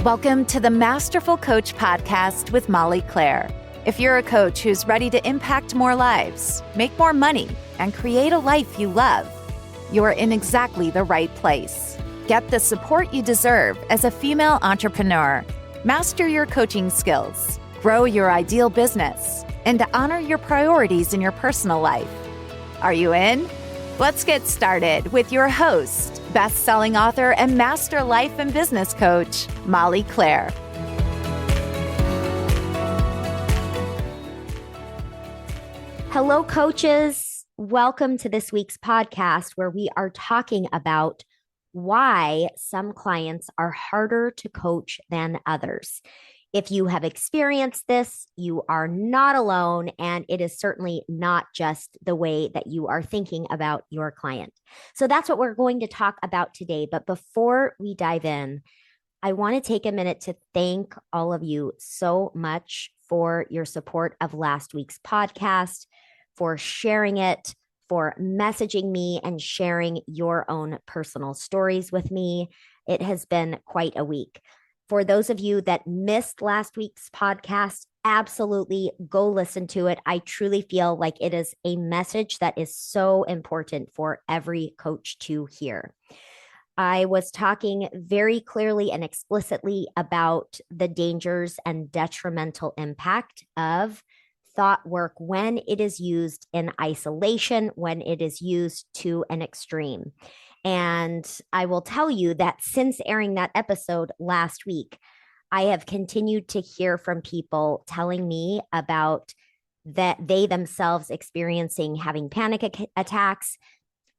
Welcome to the Masterful Coach Podcast with Molly Claire. If you're a coach who's ready to impact more lives, make more money, and create a life you love, you're in exactly the right place. Get the support you deserve as a female entrepreneur. Master your coaching skills, grow your ideal business, and honor your priorities in your personal life. Are you in? Let's get started with your host, best-selling author and master life and business coach, Molly Claire. Hello, coaches. Welcome to this week's podcast where we are talking about why some clients are harder to coach than others. If you have experienced this, you are not alone, and it is certainly not just the way that you are thinking about your client. So that's what we're going to talk about today. But before we dive in, I want to take a minute to thank all of you so much for your support of last week's podcast, for sharing it, for messaging me and sharing your own personal stories with me. It has been quite a week. For those of you that missed last week's podcast, absolutely go listen to it. I truly feel like it is a message that is so important for every coach to hear. I was talking very clearly and explicitly about the dangers and detrimental impact of thought work when it is used in isolation, when it is used to an extreme. And I will tell you that since airing that episode last week, I have continued to hear from people telling me about that they themselves experiencing having panic attacks,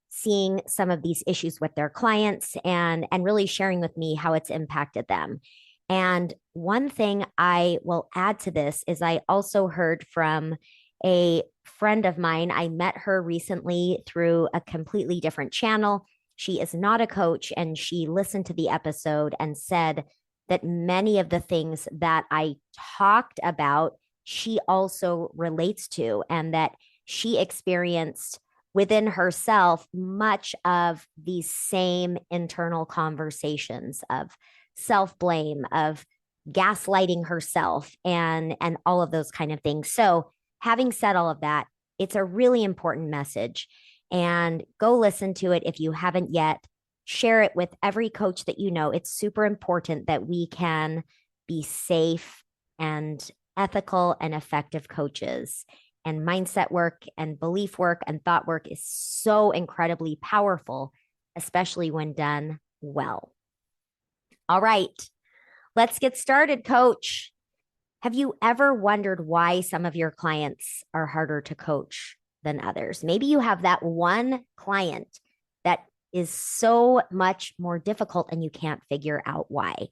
seeing some of these issues with their clients, and really sharing with me how it's impacted them. And one thing I will add to this is I also heard from a friend of mine. I met her recently through a completely different channel. She is not a coach, and she listened to the episode and said that many of the things that I talked about, she also relates to, and that she experienced within herself much of these same internal conversations of self-blame, of gaslighting herself, and all of those kind of things. So having said all of that, it's a really important message. And go listen to it if you haven't yet. Share it with every coach that you know. It's super important that we can be safe and ethical and effective coaches. And mindset work and belief work and thought work is so incredibly powerful, especially when done well. All right, let's get started, coach. Have you ever wondered why some of your clients are harder to coach than others? Maybe you have that one client that is so much more difficult and you can't figure out why.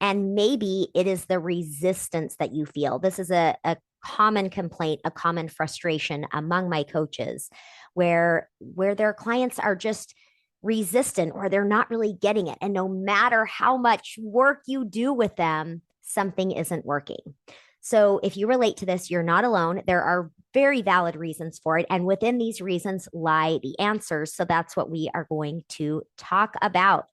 And maybe it is the resistance that you feel. This is a common complaint, a common frustration among my coaches where their clients are just resistant or they're not really getting it. And no matter how much work you do with them, something isn't working. So if you relate to this, you're not alone. There are very valid reasons for it. And within these reasons lie the answers. So that's what we are going to talk about.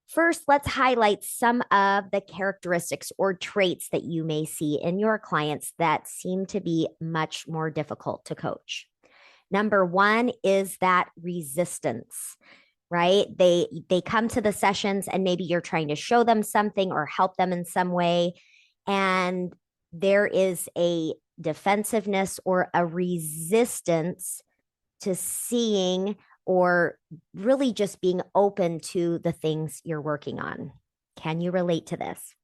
First, let's highlight some of the characteristics or traits that you may see in your clients that seem to be much more difficult to coach. Number one is that resistance, right? They come to the sessions and maybe you're trying to show them something or help them in some way. And there is a defensiveness or a resistance to seeing or really just being open to the things you're working on. Can you relate to this?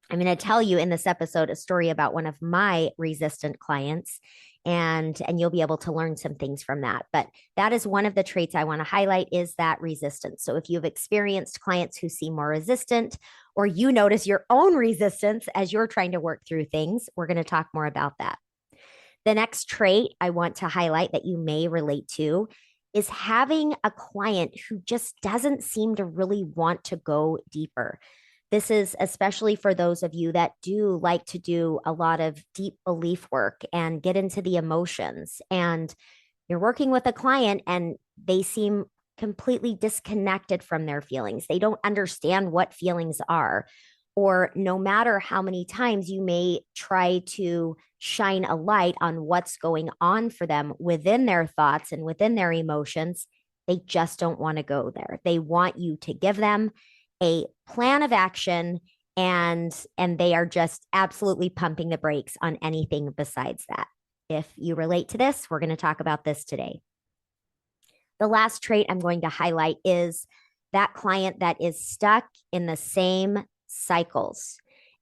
I'm going to tell you in this episode a story about one of my resistant clients, and you'll be able to learn some things from that. But that is one of the traits I want to highlight, is that resistance. So if you've experienced clients who seem more resistant, or you notice your own resistance as you're trying to work through things, we're going to talk more about that. The next trait I want to highlight that you may relate to is having a client who just doesn't seem to really want to go deeper. This is especially for those of you that do like to do a lot of deep belief work and get into the emotions. And you're working with a client and they seem completely disconnected from their feelings. They don't understand what feelings are, or no matter how many times you may try to shine a light on what's going on for them within their thoughts and within their emotions, they just don't want to go there. They want you to give them a plan of action, and they are just absolutely pumping the brakes on anything besides that. If you relate to this, we're going to talk about this today. The last trait I'm going to highlight is that client that is stuck in the same cycles,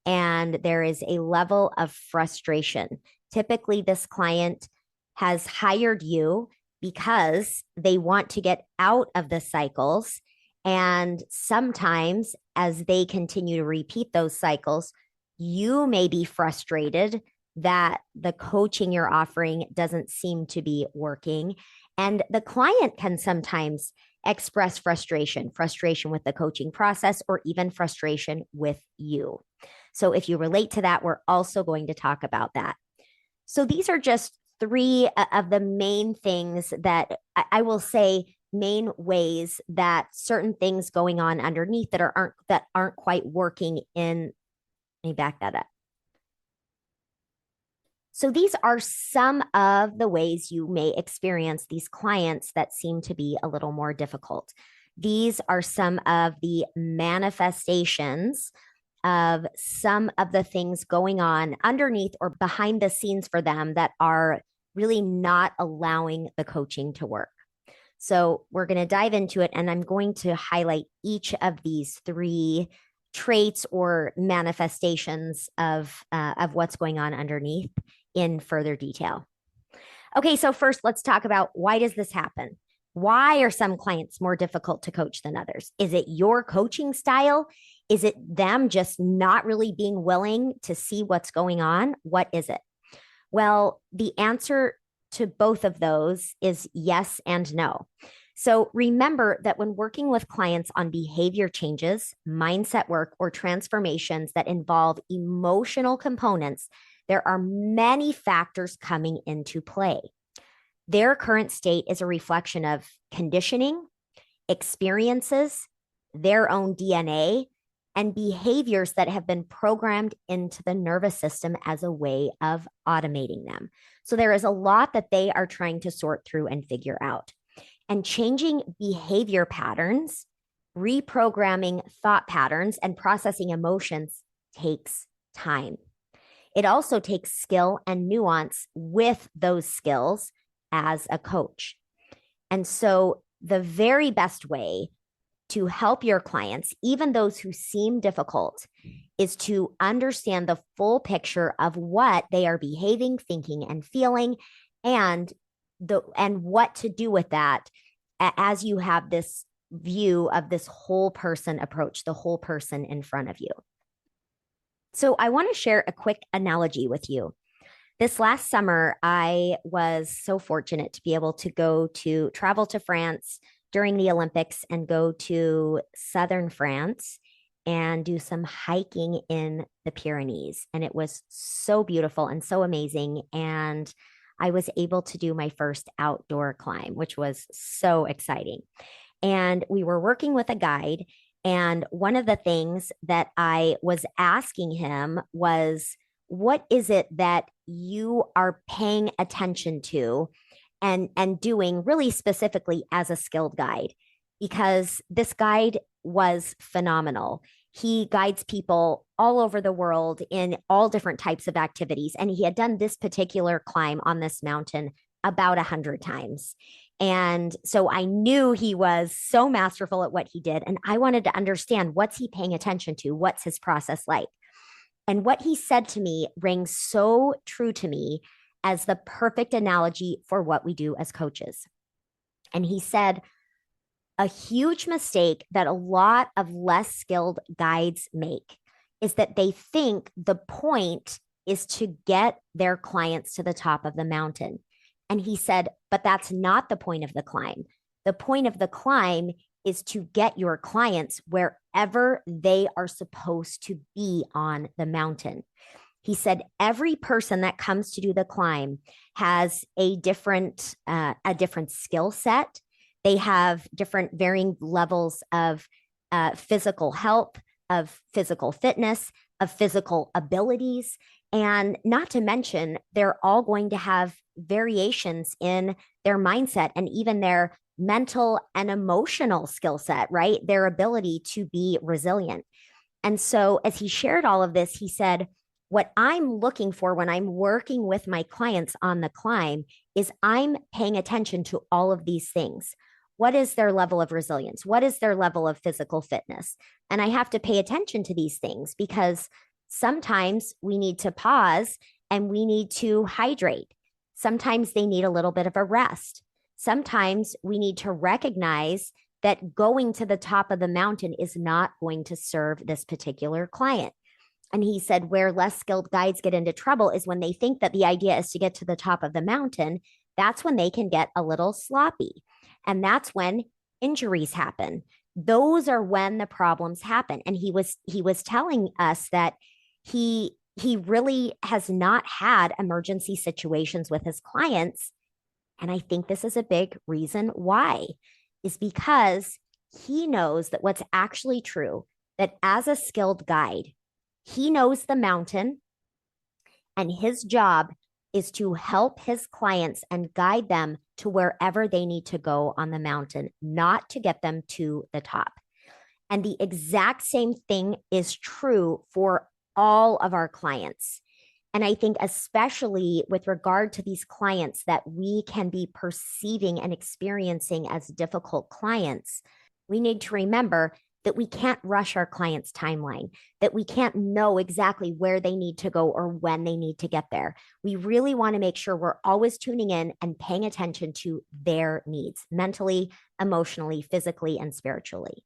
and there is a level of frustration. Typically, this client has hired you because they want to get out of the cycles. And sometimes, as they continue to repeat those cycles, you may be frustrated that the coaching you're offering doesn't seem to be working. And the client can sometimes express frustration with the coaching process, or even frustration with you. So if you relate to that, we're also going to talk about that. So these are just three of the main things that I will say, main ways that certain things going on underneath that aren't quite working in. Let me back that up. So these are some of the ways you may experience these clients that seem to be a little more difficult. These are some of the manifestations of some of the things going on underneath or behind the scenes for them that are really not allowing the coaching to work. So we're going to dive into it, and I'm going to highlight each of these three traits or manifestations of what's going on underneath in further detail. Okay, so first let's talk about, why does this happen? Why are some clients more difficult to coach than others? Is it your coaching style? Is it them just not really being willing to see what's going on? What is it? Well, the answer to both of those is yes and no. So remember that when working with clients on behavior changes, mindset work, or transformations that involve emotional components, there are many factors coming into play. Their current state is a reflection of conditioning, experiences, their own DNA, and behaviors that have been programmed into the nervous system as a way of automating them. So there is a lot that they are trying to sort through and figure out. And changing behavior patterns, reprogramming thought patterns, and processing emotions takes time. It also takes skill and nuance with those skills as a coach. And so the very best way to help your clients, even those who seem difficult, is to understand the full picture of what they are behaving, thinking, and feeling, and what to do with that as you have this view of this whole person approach, the whole person in front of you. So I want to share a quick analogy with you. This last summer, I was so fortunate to be able to travel to France during the Olympics and go to southern France and do some hiking in the Pyrenees. And it was so beautiful and so amazing. And I was able to do my first outdoor climb, which was so exciting. And we were working with a guide. And one of the things that I was asking him was, what is it that you are paying attention to and doing really specifically as a skilled guide? Because this guide was phenomenal. He guides people all over the world in all different types of activities. And he had done this particular climb on this mountain about 100 times. And so I knew he was so masterful at what he did. And I wanted to understand, what's he paying attention to? What's his process like? And what he said to me rings so true to me as the perfect analogy for what we do as coaches. And he said, a huge mistake that a lot of less skilled guides make is that they think the point is to get their clients to the top of the mountain. And he said, but that's not the point of the climb. The point of the climb is to get your clients wherever they are supposed to be on the mountain. He said, every person that comes to do the climb has a different skill set. They have different varying levels of physical health, of physical fitness, of physical abilities. And not to mention, they're all going to have variations in their mindset and even their mental and emotional skill set, right? Their ability to be resilient. And so, as he shared all of this, he said, what I'm looking for when I'm working with my clients on the climb is I'm paying attention to all of these things. What is their level of resilience? What is their level of physical fitness? And I have to pay attention to these things because sometimes we need to pause and we need to hydrate. Sometimes they need a little bit of a rest. Sometimes we need to recognize that going to the top of the mountain is not going to serve this particular client. And he said, where less skilled guides get into trouble is when they think that the idea is to get to the top of the mountain. That's when they can get a little sloppy. And that's when injuries happen. Those are when the problems happen. And he was telling us that he really has not had emergency situations with his clients. And I think this is a big reason why, is because he knows that what's actually true, that as a skilled guide, he knows the mountain, and his job is to help his clients and guide them to wherever they need to go on the mountain, not to get them to the top. And the exact same thing is true for all of our clients. And I think especially with regard to these clients that we can be perceiving and experiencing as difficult clients, we need to remember that we can't rush our clients' timeline, that we can't know exactly where they need to go or when they need to get there. We really want to make sure we're always tuning in and paying attention to their needs, mentally, emotionally, physically, and spiritually.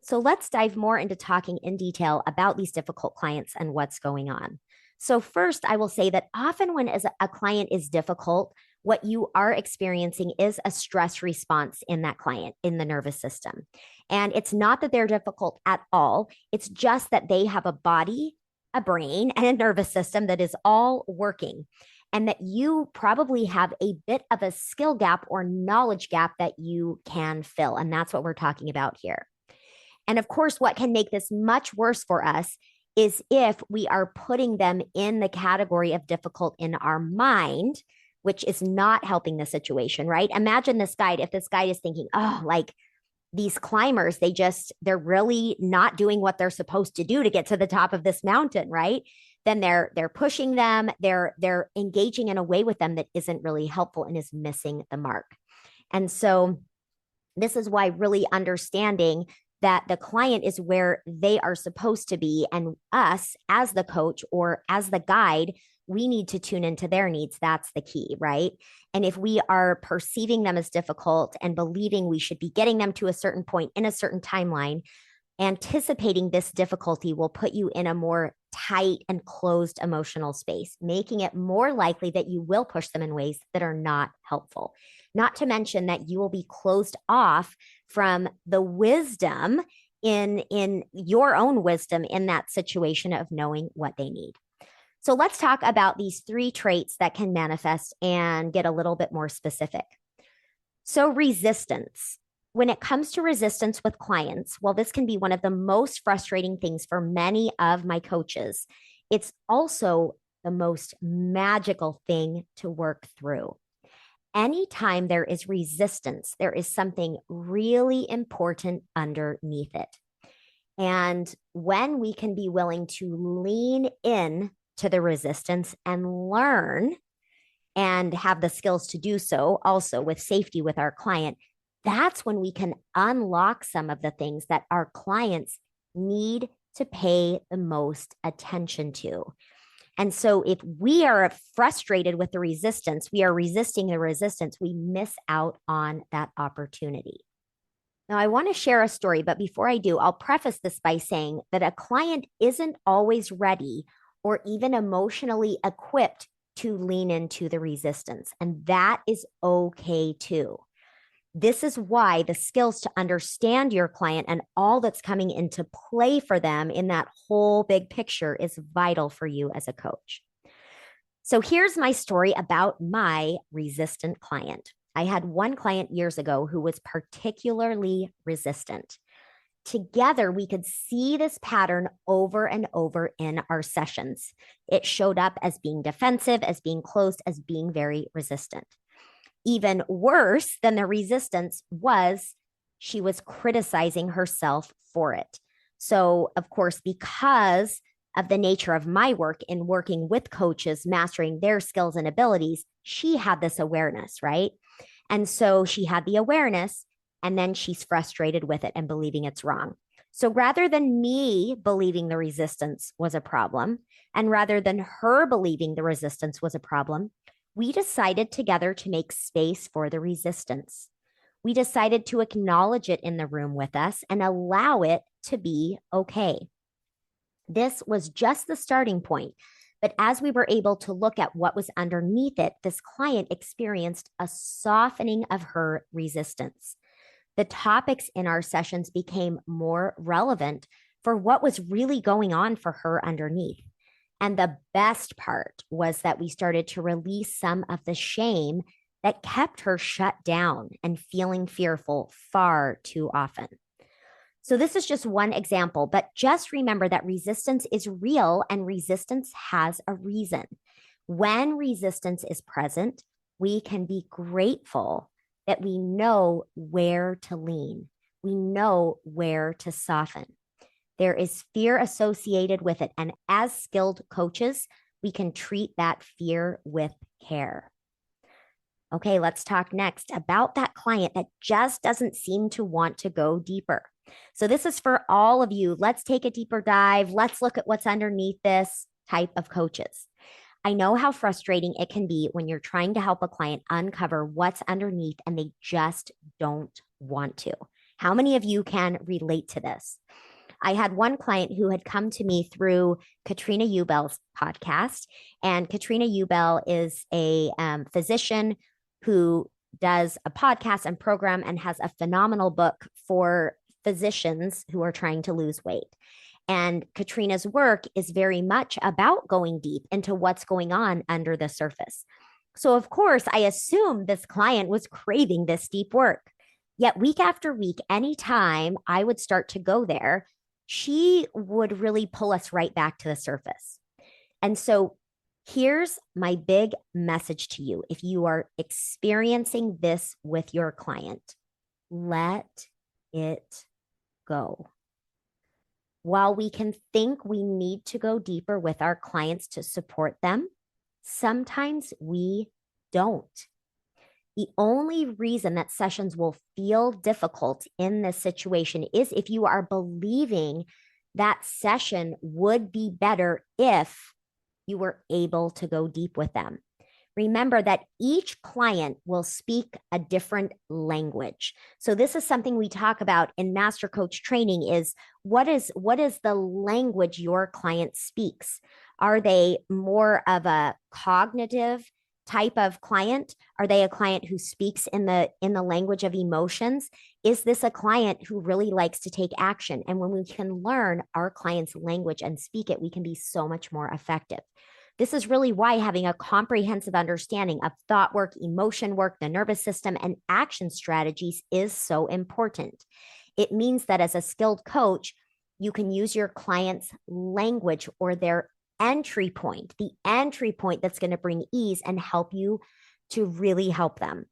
So let's dive more into talking in detail about these difficult clients and what's going on. So first, I will say that often when a client is difficult, what you are experiencing is a stress response in that client, in the nervous system. And it's not that they're difficult at all. It's just that they have a body, a brain, and a nervous system that is all working. And that you probably have a bit of a skill gap or knowledge gap that you can fill. And that's what we're talking about here. And of course, what can make this much worse for us is if we are putting them in the category of difficult in our mind, which is not helping the situation, right? Imagine this guide, if this guide is thinking, oh, like these climbers, they're really not doing what they're supposed to do to get to the top of this mountain, right? Then they're pushing them, they're engaging in a way with them that isn't really helpful and is missing the mark. And so this is why really understanding that the client is where they are supposed to be, and us as the coach or as the guide, we need to tune into their needs. That's the key, right? And if we are perceiving them as difficult and believing we should be getting them to a certain point in a certain timeline, anticipating this difficulty will put you in a more tight and closed emotional space, making it more likely that you will push them in ways that are not helpful. Not to mention that you will be closed off from the wisdom in your own wisdom in that situation of knowing what they need. So let's talk about these 3 traits that can manifest and get a little bit more specific. So resistance. When it comes to resistance with clients, well, this can be one of the most frustrating things for many of my coaches. It's also the most magical thing to work through. Anytime there is resistance, there is something really important underneath it. And when we can be willing to lean in to the resistance and learn and have the skills to do so, also with safety with our client, that's when we can unlock some of the things that our clients need to pay the most attention to. And so if we are frustrated with the resistance, we are resisting the resistance, we miss out on that opportunity. Now, I want to share a story, but before I do, I'll preface this by saying that a client isn't always ready or even emotionally equipped to lean into the resistance. And that is okay too. This is why the skills to understand your client and all that's coming into play for them in that whole big picture is vital for you as a coach. So here's my story about my resistant client. I had one client years ago who was particularly resistant. together, we could see this pattern over and over in our sessions. It showed up as being defensive, as being closed, as being very resistant. Even worse than the resistance was she was criticizing herself for it. So, of course, because of the nature of my work in working with coaches, mastering their skills and abilities, she had this awareness, right? And so she had the awareness, and then she's frustrated with it and believing it's wrong. So rather than me believing the resistance was a problem, and rather than her believing the resistance was a problem, we decided together to make space for the resistance. We decided to acknowledge it in the room with us and allow it to be okay. This was just the starting point. But as we were able to look at what was underneath it, this client experienced a softening of her resistance. The topics in our sessions became more relevant for what was really going on for her underneath. And the best part was that we started to release some of the shame that kept her shut down and feeling fearful far too often. So this is just one example, but just remember that resistance is real and resistance has a reason. When resistance is present, we can be grateful that we know where to lean. We know where to soften. There is fear associated with it. And as skilled coaches, we can treat that fear with care. Okay, let's talk next about that client that just doesn't seem to want to go deeper. So this is for all of you. Let's take a deeper dive. Let's look at what's underneath this type of coaches. I know how frustrating it can be when you're trying to help a client uncover what's underneath and they just don't want to. How many of you can relate to this? I had one client who had come to me through Katrina Ubell's podcast, and Katrina Ubell is a physician who does a podcast and program and has a phenomenal book for physicians who are trying to lose weight. And Katrina's work is very much about going deep into what's going on under the surface. So, of course, I assumed this client was craving this deep work. Yet week after week, anytime I would start to go there, she would really pull us right back to the surface. And so here's my big message to you. If you are experiencing this with your client, let it go. While we can think we need to go deeper with our clients to support them, sometimes we don't. The only reason that sessions will feel difficult in this situation is if you are believing that session would be better if you were able to go deep with them. Remember that each client will speak a different language. So this is something we talk about in Master Coach training is what is the language your client speaks? Are they more of a cognitive type of client? Are they a client who speaks in the language of emotions? Is this a client who really likes to take action? And when we can learn our client's language and speak it, we can be so much more effective. This is really why having a comprehensive understanding of thought work, emotion work, the nervous system, and action strategies is so important. It means that as a skilled coach, you can use your client's language or their entry point, the entry point that's going to bring ease and help you to really help them.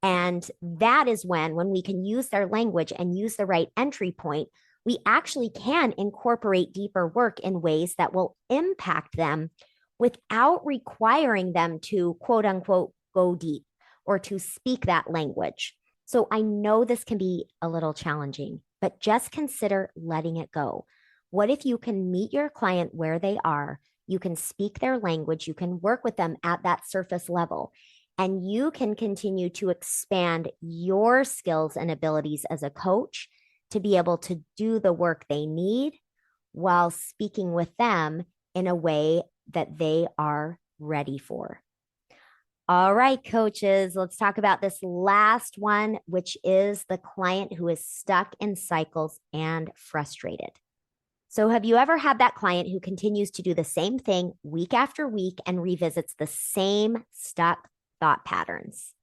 And that is when we can use their language and use the right entry point, we actually can incorporate deeper work in ways that will impact them without requiring them to quote unquote go deep or to speak that language. So I know this can be a little challenging, but just consider letting it go. What if you can meet your client where they are? You can speak their language, you can work with them at that surface level, and you can continue to expand your skills and abilities as a coach to be able to do the work they need while speaking with them in a way that they are ready for. All right, coaches, let's talk about this last one, which is the client who is stuck in cycles and frustrated. So have you ever had that client who continues to do the same thing week after week and revisits the same stuck thought patterns?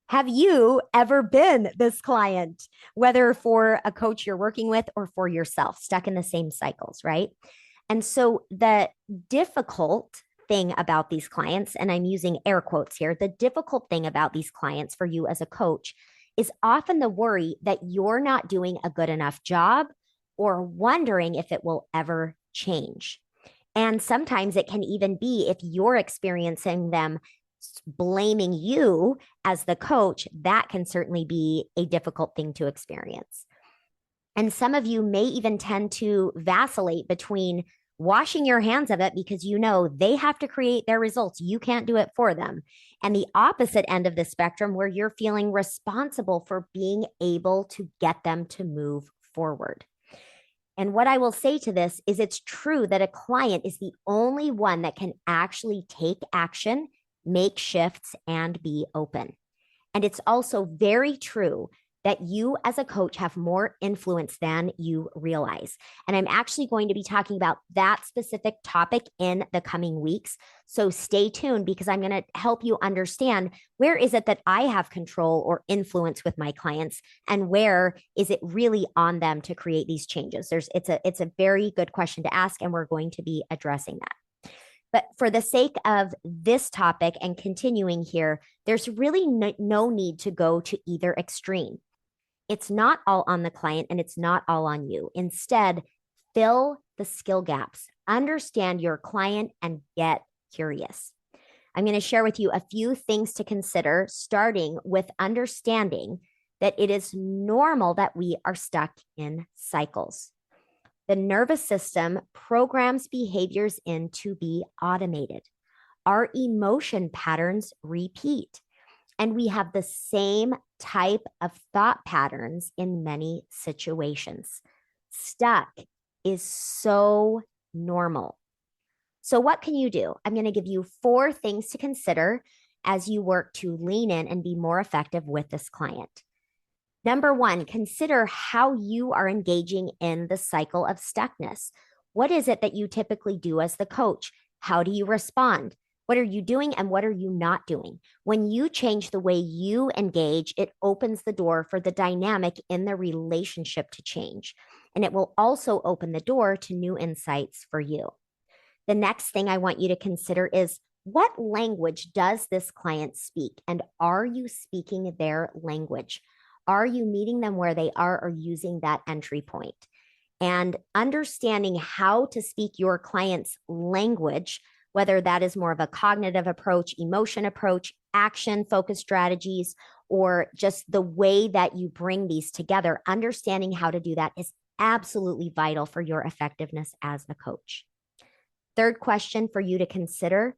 Have you ever been this client, whether for a coach you're working with or for yourself, stuck in the same cycles, right? And so the difficult thing about these clients, and I'm using air quotes here, the difficult thing about these clients for you as a coach is often the worry that you're not doing a good enough job or wondering if it will ever change. And sometimes it can even be if you're experiencing them blaming you as the coach, that can certainly be a difficult thing to experience. And some of you may even tend to vacillate between washing your hands of it because you know they have to create their results. You can't do it for them. And the opposite end of the spectrum, where you're feeling responsible for being able to get them to move forward. And what I will say to this is it's true that a client is the only one that can actually take action, make shifts, and be open. And it's also very true that you as a coach have more influence than you realize. And I'm actually going to be talking about that specific topic in the coming weeks. So stay tuned because I'm going to help you understand where is it that I have control or influence with my clients and where is it really on them to create these changes. It's a very good question to ask, and we're going to be addressing that. But for the sake of this topic and continuing here, there's really no need to go to either extreme. It's not all on the client and it's not all on you. Instead, fill the skill gaps, understand your client, and get curious. I'm going to share with you a few things to consider, starting with understanding that it is normal that we are stuck in cycles. The nervous system programs behaviors in to be automated. Our emotion patterns repeat, and we have the same type of thought patterns in many situations. Stuck is so normal. So, what can you do? I'm going to give you 4 things to consider as you work to lean in and be more effective with this client. Number 1, consider how you are engaging in the cycle of stuckness. What is it that you typically do as the coach? How do you respond? What are you doing and what are you not doing? When you change the way you engage, it opens the door for the dynamic in the relationship to change. And it will also open the door to new insights for you. The next thing I want you to consider is what language does this client speak? And are you speaking their language? Are you meeting them where they are or using that entry point? And understanding how to speak your client's language, whether that is more of a cognitive approach, emotion approach, action focused strategies, or just the way that you bring these together, understanding how to do that is absolutely vital for your effectiveness as a coach. Third question for you to consider: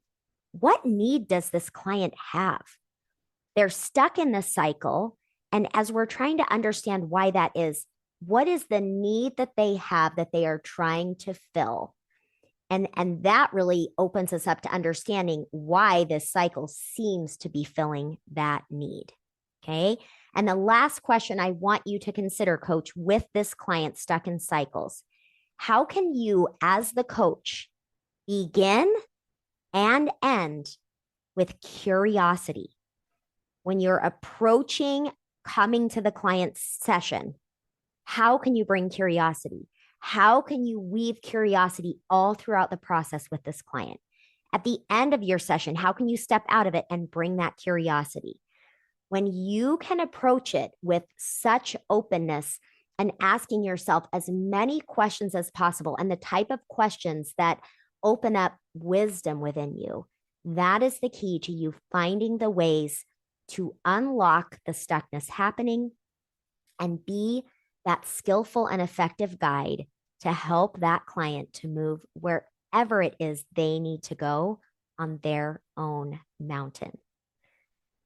what need does this client have? They're stuck in this cycle. And as we're trying to understand why that is, what is the need that they have that they are trying to fill? And that really opens us up to understanding why this cycle seems to be filling that need. Okay. And the last question I want you to consider, coach, with this client stuck in cycles: how can you, as the coach, begin and end with curiosity? When you're approaching coming to the client's session, how can you bring curiosity? How can you weave curiosity all throughout the process with this client? At the end of your session, how can you step out of it and bring that curiosity? When you can approach it with such openness and asking yourself as many questions as possible, and the type of questions that open up wisdom within you, that is the key to you finding the ways to unlock the stuckness happening and be that skillful and effective guide to help that client to move wherever it is they need to go on their own mountain.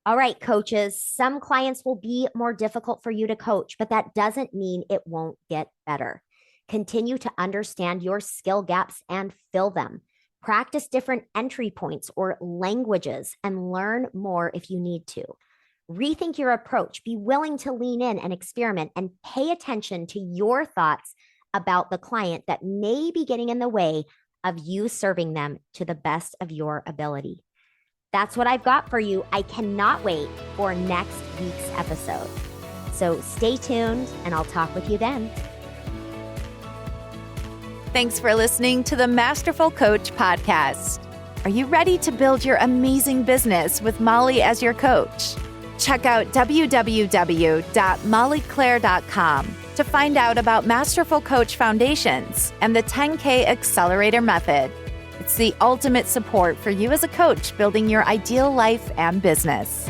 All right, coaches, some clients will be more difficult for you to coach, but that doesn't mean it won't get better. Continue to understand your skill gaps and fill them. Practice different entry points or languages and learn more if you need to. Rethink your approach. Be willing to lean in and experiment and pay attention to your thoughts about the client that may be getting in the way of you serving them to the best of your ability. That's what I've got for you. I cannot wait for next week's episode. So stay tuned, and I'll talk with you then. Thanks for listening to the Masterful Coach podcast. Are you ready to build your amazing business with Molly as your coach? Check out www.mollyclaire.com to find out about Masterful Coach Foundations and the 10K Accelerator Method. It's the ultimate support for you as a coach building your ideal life and business.